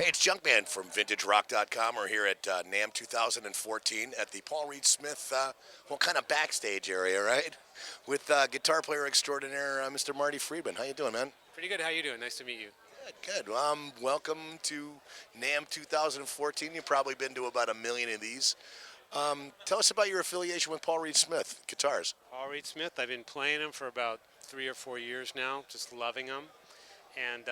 Hey, it's Junkman from VintageRock.com. We're here at NAMM 2014 at the Paul Reed Smith, kind of backstage area, right? With guitar player extraordinaire, Mr. Marty Friedman. How you doing, man? Pretty good. How you doing? Nice to meet you. Good, good. Welcome to NAMM 2014. You've probably been to about a million of these. Tell us about your affiliation with Paul Reed Smith Guitars. Paul Reed Smith. I've been playing him for about 3 or 4 years now, just loving him. And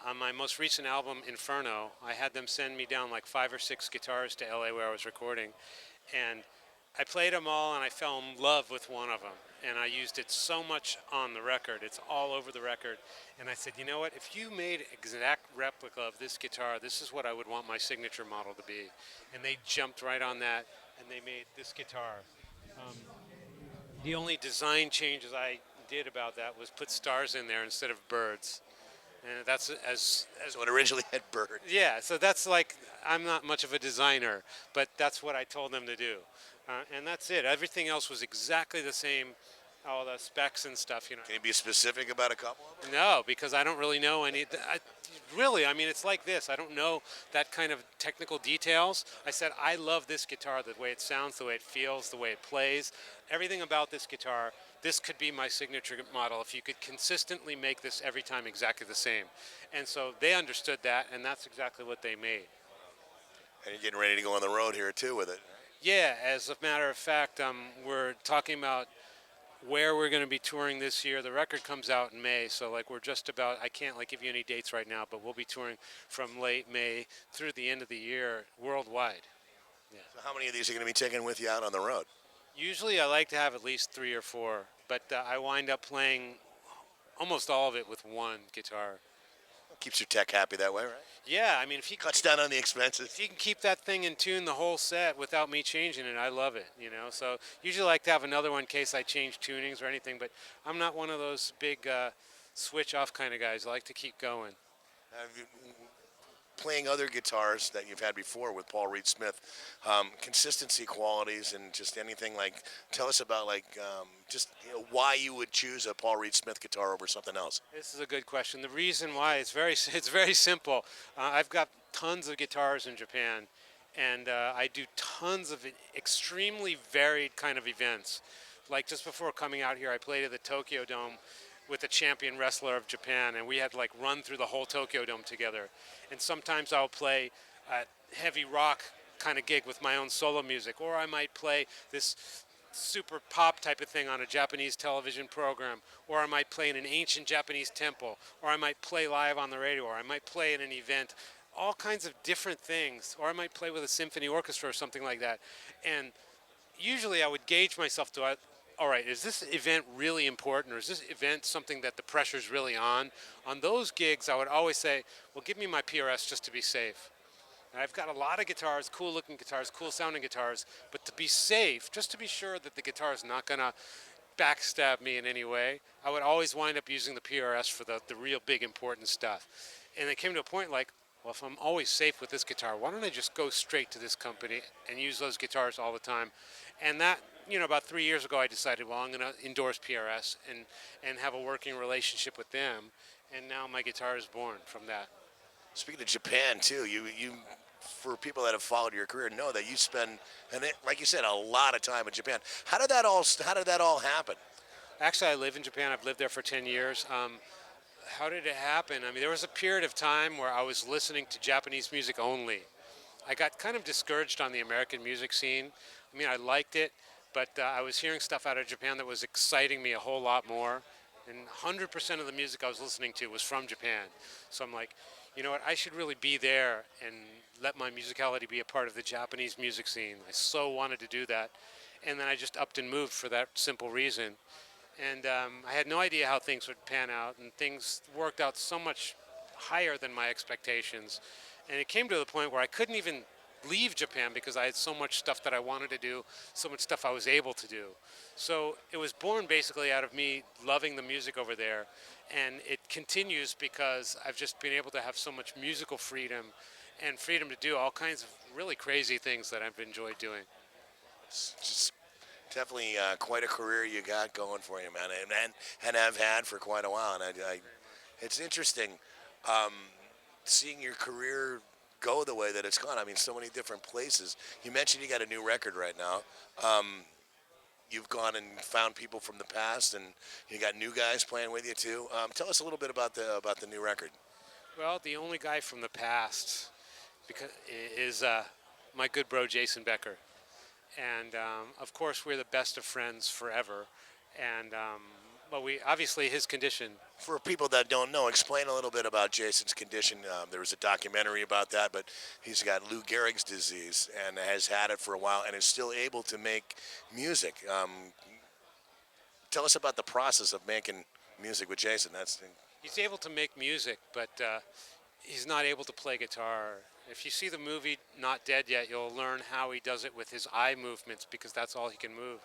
on my most recent album, Inferno, I had them send me down like 5 or 6 guitars to LA where I was recording. And I played them all and I fell in love with one of them. And I used it so much on the record. It's all over the record. And I said, you know what? If you made an exact replica of this guitar, this is what I would want my signature model to be. And they jumped right on that and they made this guitar. The only design changes I did about that was put stars in there instead of birds. And that's as So it originally had birds. yeah, so that's like, I'm not much of a designer, but that's what I told them to do. And that's it. Everything else was exactly the same, all the specs and stuff, you know. Can you be specific about a couple of them? No, because I don't really know any. I mean, it's like this. I don't know that kind of technical details. I said, I love this guitar, the way it sounds, the way it feels, the way it plays. Everything about this guitar, this could be my signature model if you could consistently make this every time exactly the same. And so they understood that, and that's exactly what they made. And you're getting ready to go on the road here, too, with it. Yeah, as a matter of fact, we're talking about where we're going to be touring this year. The record comes out in May, so like we're just about, I can't like give you any dates right now, but we'll be touring from late May through the end of the year worldwide. Yeah. So how many of these are going to be taken with you out on the road? Usually I like to have at least 3 or 4, but I wind up playing almost all of it with one guitar. Keeps your tech happy that way, right? Yeah, I mean, if you Cuts down on the expenses. if you can keep that thing in tune the whole set without me changing it, I love it, you know. So usually I like to have another one in case I change tunings or anything, but I'm not one of those big switch off kind of guys. I like to keep going. Have you, playing other guitars that you've had before with Paul Reed Smith, consistency qualities and just anything like, tell us about like why you would choose a Paul Reed Smith guitar over something else. This is a good question. The reason why it's very simple. I've got tons of guitars in Japan, and I do tons of extremely varied kind of events. Like just before coming out here, I played at the Tokyo Dome with the champion wrestler of Japan, and we had like run through the whole Tokyo Dome together. And sometimes I'll play a heavy rock kind of gig with my own solo music, or I might play this super pop type of thing on a Japanese television program, or I might play in an ancient Japanese temple, or I might play live on the radio, or I might play in an event, all kinds of different things, or I might play with a symphony orchestra or something like that. And usually I would gauge myself to, all right, is this event really important, or is this event something that the pressure's really on? On those gigs, I would always say, well, give me my PRS just to be safe. And I've got a lot of guitars, cool looking guitars, cool sounding guitars, but to be safe, just to be sure that the guitar is not going to backstab me in any way, I would always wind up using the PRS for the real big important stuff. And it came to a point like, well, if I'm always safe with this guitar, why don't I just go straight to this company and use those guitars all the time? And that, you know, about 3 years ago, I decided, well, I'm going to endorse PRS and have a working relationship with them. And now my guitar is born from that. Speaking of Japan too, you for people that have followed your career know that you spend, like you said, a lot of time in Japan. How did that all happen? Actually, I live in Japan. I've lived there for 10 years. How did it happen? I mean, there was a period of time where I was listening to Japanese music only. I got kind of discouraged on the American music scene. I mean, I liked it, but I was hearing stuff out of Japan that was exciting me a whole lot more. And 100% of the music I was listening to was from Japan. So I'm like, you know what, I should really be there and let my musicality be a part of the Japanese music scene. I so wanted to do that. And then I just upped and moved for that simple reason. And I had no idea how things would pan out, and things worked out so much higher than my expectations. And it came to the point where I couldn't even leave Japan because I had so much stuff that I wanted to do, so much stuff I was able to do. So it was born basically out of me loving the music over there, and it continues because I've just been able to have so much musical freedom and freedom to do all kinds of really crazy things that I've enjoyed doing. It's just definitely quite a career you got going for you, man, and have had for quite a while. And it's interesting seeing your career go the way that it's gone. I mean, so many different places. You mentioned you got a new record right now. Um, you've gone and found people from the past, and you got new guys playing with you too. Tell us a little bit about the new record. Well, the only guy from the past because is my good bro Jason Becker, and of course we're the best of friends forever. And but we obviously his condition. For people that don't know, explain a little bit about Jason's condition. There was a documentary about that, but he's got Lou Gehrig's disease and has had it for a while and is still able to make music. Tell us about the process of making music with Jason. That's He's able to make music, but he's not able to play guitar. If you see the movie Not Dead Yet, you'll learn how he does it with his eye movements because that's all he can move.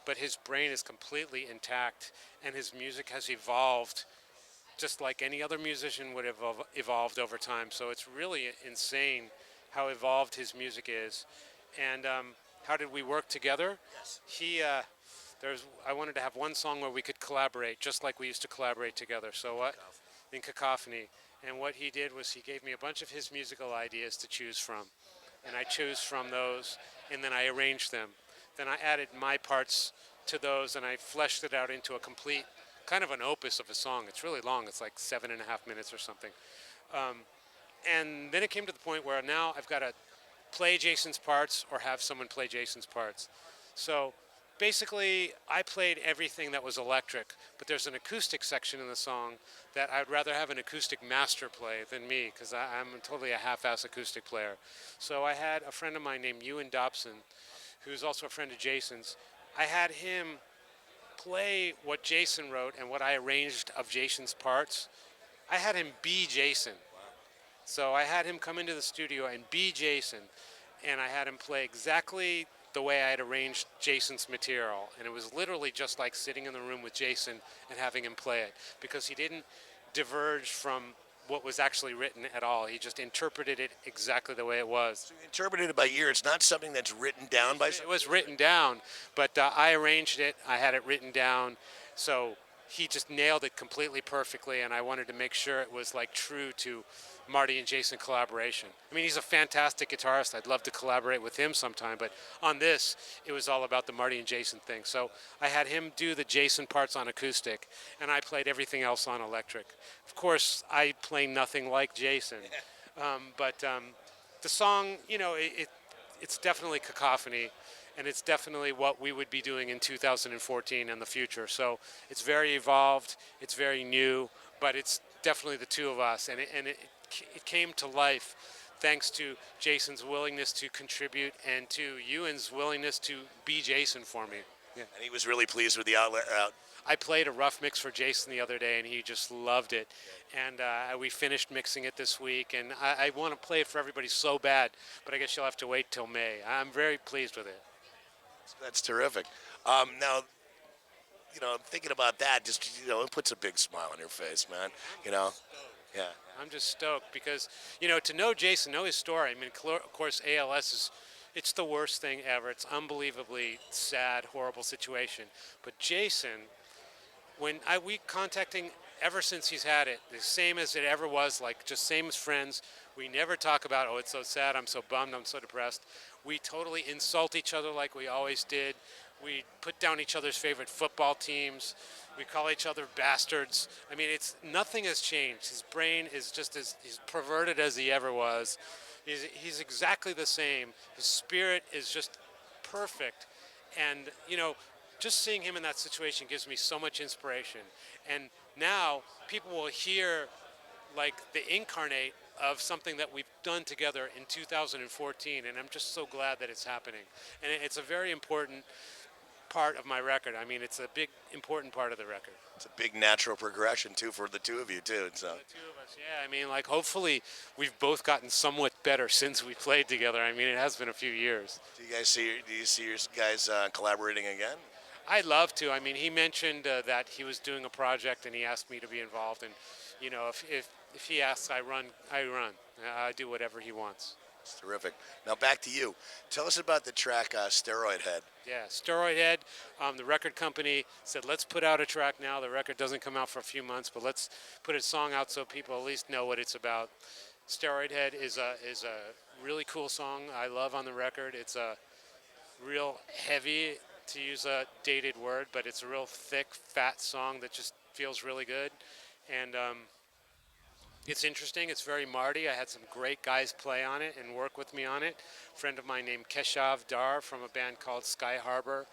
But his brain is completely intact, and his music has evolved just like any other musician would have evolved over time. So it's really insane how evolved his music is. And how did we work together? yes. I wanted to have one song where we could collaborate, just like we used to collaborate together. So what? In Cacophony. And what he did was he gave me a bunch of his musical ideas to choose from. And I chose from those, and then I arranged them. Then I added my parts to those, and I fleshed it out into a complete, kind of an opus of a song. It's really long. It's like 7.5 minutes or something. And then it came to the point where now I've got to play Jason's parts or have someone play Jason's parts. So basically, I played everything that was electric, but there's an acoustic section in the song that I'd rather have an acoustic master play than me because I'm totally a half-ass acoustic player. So I had a friend of mine named Ewan Dobson, who's also a friend of Jason's. I had him play what Jason wrote and what I arranged of Jason's parts. I had him be Jason. So I had him come into the studio and be Jason, and I had him play exactly the way I had arranged Jason's material. And it was literally just like sitting in the room with Jason and having him play it, because he didn't diverge from what was actually written at all. He just interpreted it exactly the way it was. So you interpreted it by ear. It's not something that's written down by It someone. was written down, but I arranged it. I had it written down. So he just nailed it completely perfectly, and I wanted to make sure it was like true to Marty and Jason collaboration. I mean, he's a fantastic guitarist. I'd love to collaborate with him sometime, but on this, it was all about the Marty and Jason thing. So I had him do the Jason parts on acoustic, and I played everything else on electric. Of course, I play nothing like Jason, but the song, it's definitely Cacophony, and it's definitely what we would be doing in 2014 and the future. So it's very evolved, it's very new, but it's definitely the two of us, and it came to life thanks to Jason's willingness to contribute and to Ewan's willingness to be Jason for me. Yeah. And he was really pleased with the outlet. I played a rough mix for Jason the other day, and he just loved it. And we finished mixing it this week, and I want to play it for everybody so bad, but I guess you'll have to wait till May. I'm very pleased with it. That's terrific. Now, thinking about that, just it puts a big smile on your face, man. Yeah. I'm just stoked because, to know Jason, know his story. I mean, of course, ALS it's the worst thing ever. It's unbelievably sad, horrible situation. But Jason, we contacting ever since he's had it, the same as it ever was, like just same as friends. We never talk about, oh, it's so sad, I'm so bummed, I'm so depressed. We totally insult each other like we always did. We put down each other's favorite football teams. We call each other bastards. I mean, nothing has changed. His brain is just as he's perverted as he ever was. He's exactly the same. His spirit is just perfect. And, just seeing him in that situation gives me so much inspiration. And now people will hear like the incarnate of something that we've done together in 2014, and I'm just so glad that it's happening. And it's a very important part of my record. I mean, it's a big, important part of the record. It's a big natural progression, too, for the two of you, too. So. The two of us, yeah. I mean, like, hopefully we've both gotten somewhat better since we played together. I mean, it has been a few years. Do you see your guys collaborating again? I'd love to. I mean, he mentioned that he was doing a project, and he asked me to be involved. And, if he asks, I run. I do whatever he wants. It's terrific. Now back to you. Tell us about the track Steroid Head. Yeah, Steroid Head. The record company said, let's put out a track now. The record doesn't come out for a few months, but let's put a song out so people at least know what it's about. Steroid Head is a really cool song I love on the record. It's a real heavy, to use a dated word, but it's a real thick, fat song that just feels really good. And it's interesting. It's very Marty. I had some great guys play on it and work with me on it. A friend of mine named Keshav Dar from a band called Sky Harbor,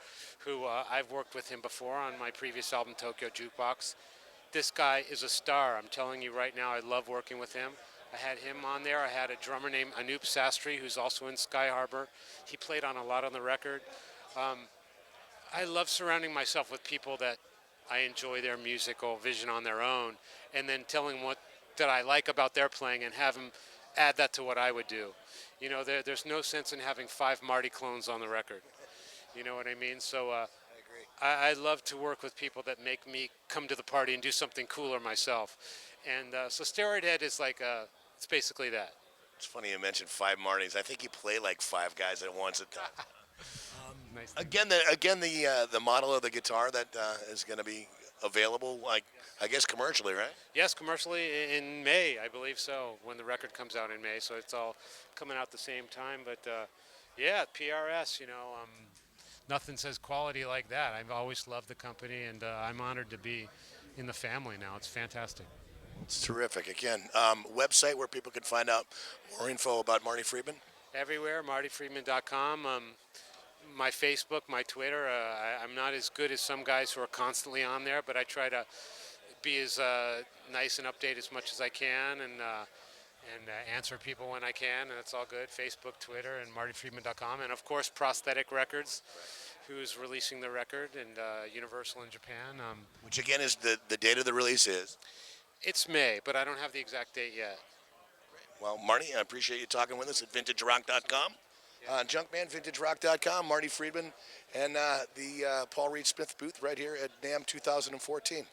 who I've worked with him before on my previous album, Tokyo Jukebox. This guy is a star. I'm telling you right now, I love working with him. I had him on there. I had a drummer named Anoop Sastry, who's also in Sky Harbor. He played on a lot on the record. I love surrounding myself with people that I enjoy their musical vision on their own, and then telling what that I like about their playing and have them add that to what I would do. There's no sense in having 5 Marty clones on the record. You know what I mean? So I agree. I love to work with people that make me come to the party and do something cooler myself. And so Steroid Head is like, it's basically that. It's funny you mentioned 5 Martys. I think you play like 5 guys at once at time. Nice. Again, the model of the guitar that is going to be available, like I guess commercially, right? Yes, commercially in May, I believe so, when the record comes out in May. So it's all coming out at the same time. But yeah, PRS, nothing says quality like that. I've always loved the company, and I'm honored to be in the family now. It's fantastic. It's terrific. Again, website where people can find out more info about Marty Friedman. Everywhere, martyfriedman.com. My Facebook, my Twitter. I'm not as good as some guys who are constantly on there, but I try to be as nice and update as much as I can, and answer people when I can, and it's all good. Facebook, Twitter, and martyfriedman.com, and of course Prosthetic Records, who's releasing the record, and Universal in Japan. Which again is the date of the release is. It's May, but I don't have the exact date yet. Well, Marty, I appreciate you talking with us at VintageRock.com. JunkmanVintageRock.com, Marty Friedman, and the Paul Reed Smith booth right here at NAMM 2014.